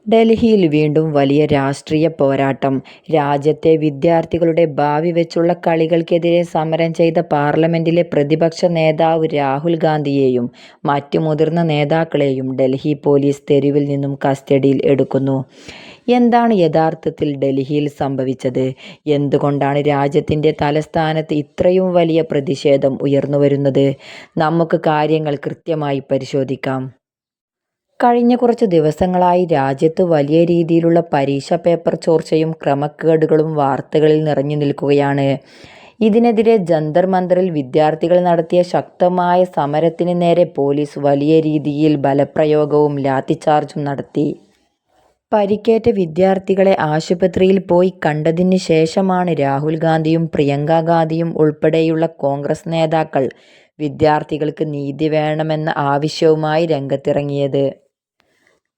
ഡൽഹിയിൽ വീണ്ടും വലിയ രാഷ്ട്രീയ പോരാട്ടം. രാജ്യത്തെ വിദ്യാർത്ഥികളുടെ ഭാവി വെച്ചുള്ള കളികൾക്കെതിരെ സമരം ചെയ്ത പാർലമെന്റിലെ പ്രതിപക്ഷ നേതാവ് രാഹുൽ ഗാന്ധിയെയും മറ്റു മുതിർന്ന നേതാക്കളെയും ഡൽഹി പോലീസ് തെരുവിൽ നിന്നും കസ്റ്റഡിയിൽ എടുക്കുന്നു. എന്താണ് യഥാർത്ഥത്തിൽ ഡൽഹിയിൽ സംഭവിച്ചത്? എന്തുകൊണ്ടാണ് രാജ്യത്തിന്റെ തലസ്ഥാനത്ത് ഇത്രയും വലിയ പ്രതിഷേധം ഉയർന്നുവരുന്നത്? നമുക്ക് കാര്യങ്ങൾ കൃത്യമായി പരിശോധിക്കാം. കഴിഞ്ഞ കുറച്ചു ദിവസങ്ങളായി രാജ്യത്ത് വലിയ രീതിയിലുള്ള പരീക്ഷാ പേപ്പർ ചോർച്ചയും ക്രമക്കേടുകളും വാർത്തകളിൽ നിറഞ്ഞു നിൽക്കുകയാണ്. ഇതിനെതിരെ ജന്തർ മന്ദറിൽ വിദ്യാർത്ഥികൾ നടത്തിയ ശക്തമായ സമരത്തിന് നേരെ പോലീസ് വലിയ രീതിയിൽ ബലപ്രയോഗവും ലാത്തിച്ചാർജും നടത്തി. പരിക്കേറ്റ വിദ്യാർത്ഥികളെ ആശുപത്രിയിൽ പോയി കണ്ടതിന് ശേഷമാണ് രാഹുൽ ഗാന്ധിയും പ്രിയങ്ക ഗാന്ധിയും ഉൾപ്പെടെയുള്ള കോൺഗ്രസ് നേതാക്കൾ വിദ്യാർത്ഥികൾക്ക് നീതി വേണമെന്ന ആവശ്യവുമായി രംഗത്തിറങ്ങിയത്.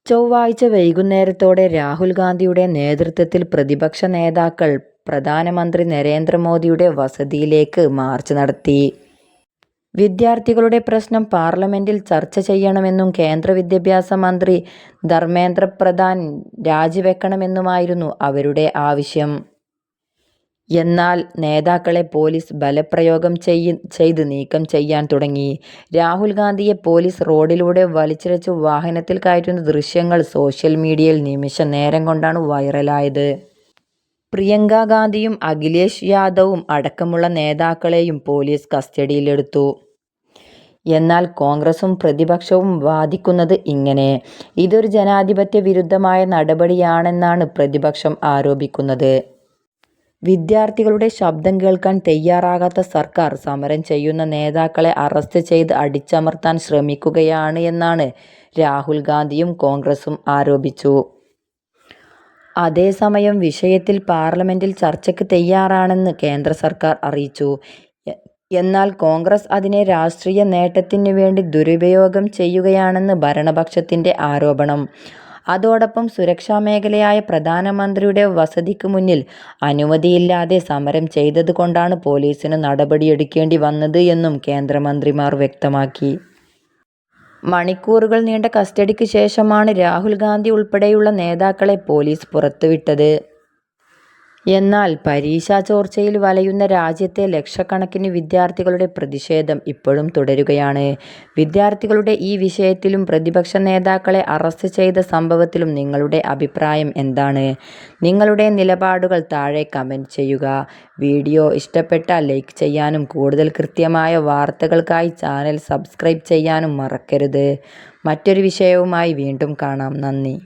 ചൊവ്വാഴ്ച വൈകുന്നേരത്തോടെ രാഹുൽ ഗാന്ധിയുടെ നേതൃത്വത്തിൽ പ്രതിപക്ഷ നേതാക്കൾ പ്രധാനമന്ത്രി നരേന്ദ്രമോദിയുടെ വസതിയിലേക്ക് മാർച്ച് നടത്തി. വിദ്യാർത്ഥികളുടെ പ്രശ്നം പാർലമെന്റിൽ ചർച്ച ചെയ്യണമെന്നും കേന്ദ്ര വിദ്യാഭ്യാസ മന്ത്രി ധർമേന്ദ്ര പ്രധാൻ രാജിവെക്കണമെന്നുമായിരുന്നു അവരുടെ ആവശ്യം. എന്നാൽ നേതാക്കളെ പോലീസ് ബലപ്രയോഗം ചെയ്ത് നീക്കം ചെയ്യാൻ തുടങ്ങി. രാഹുൽ ഗാന്ധിയെ പോലീസ് റോഡിലൂടെ വലിച്ചിഴച്ച് വാഹനത്തിൽ കയറ്റുന്ന ദൃശ്യങ്ങൾ സോഷ്യൽ മീഡിയയിൽ നിമിഷ നേരം കൊണ്ടാണ് വൈറലായത്. പ്രിയങ്ക ഗാന്ധിയും അഖിലേഷ് യാദവും അടക്കമുള്ള നേതാക്കളെയും പോലീസ് കസ്റ്റഡിയിലെടുത്തു. എന്നാൽ കോൺഗ്രസും പ്രതിപക്ഷവും വാദിക്കുന്നത് ഇങ്ങനെ: ഇതൊരു ജനാധിപത്യ വിരുദ്ധമായ നടപടിയാണെന്നാണ് പ്രതിപക്ഷം ആരോപിക്കുന്നത്. വിദ്യാർത്ഥികളുടെ ശബ്ദം കേൾക്കാൻ തയ്യാറാകാത്ത സർക്കാർ സമരം ചെയ്യുന്ന നേതാക്കളെ അറസ്റ്റ് ചെയ്ത് അടിച്ചമർത്താൻ ശ്രമിക്കുകയാണ് എന്നാണ് രാഹുൽ ഗാന്ധിയും കോൺഗ്രസും ആരോപിച്ചു. അതേസമയം വിഷയത്തിൽ പാർലമെന്റിൽ ചർച്ചയ്ക്ക് തയ്യാറാണെന്ന് കേന്ദ്ര സർക്കാർ അറിയിച്ചു. എന്നാൽ കോൺഗ്രസ് അതിനെ രാഷ്ട്രീയ നേട്ടത്തിനു വേണ്ടി ദുരുപയോഗം ചെയ്യുകയാണെന്ന് ഭരണപക്ഷത്തിന്റെ ആരോപണം. അതോടൊപ്പം സുരക്ഷാ മേഖലയായ പ്രധാനമന്ത്രിയുടെ വസതിക്ക് മുന്നിൽ അനുമതിയില്ലാതെ സമരം ചെയ്തത് കൊണ്ടാണ് പോലീസിന് നടപടിയെടുക്കേണ്ടി വന്നത് എന്നും കേന്ദ്രമന്ത്രിമാർ വ്യക്തമാക്കി. മണിക്കൂറുകൾ നീണ്ട കസ്റ്റഡിക്ക് ശേഷമാണ് രാഹുൽ ഗാന്ധി ഉൾപ്പെടെയുള്ള നേതാക്കളെ പോലീസ് പുറത്തുവിട്ടത്. എന്നാൽ പരീക്ഷാ ചോർച്ചയിൽ വലയുന്ന രാജ്യത്തെ ലക്ഷക്കണക്കിന് വിദ്യാർത്ഥികളുടെ പ്രതിഷേധം ഇപ്പോഴും തുടരുകയാണ്. വിദ്യാർത്ഥികളുടെ ഈ വിഷയത്തിലും പ്രതിപക്ഷ നേതാക്കളെ അറസ്റ്റ് ചെയ്ത സംഭവത്തിലും നിങ്ങളുടെ അഭിപ്രായം എന്താണ്? നിങ്ങളുടെ നിലപാടുകൾ താഴെ കമന്റ് ചെയ്യുക. വീഡിയോ ഇഷ്ടപ്പെട്ടാൽ ലൈക്ക് ചെയ്യാനും കൂടുതൽ കൃത്യമായ വാർത്തകൾക്കായി ചാനൽ സബ്സ്ക്രൈബ് ചെയ്യാനും മറക്കരുത്. മറ്റൊരു വിഷയവുമായി വീണ്ടും കാണാം. നന്ദി.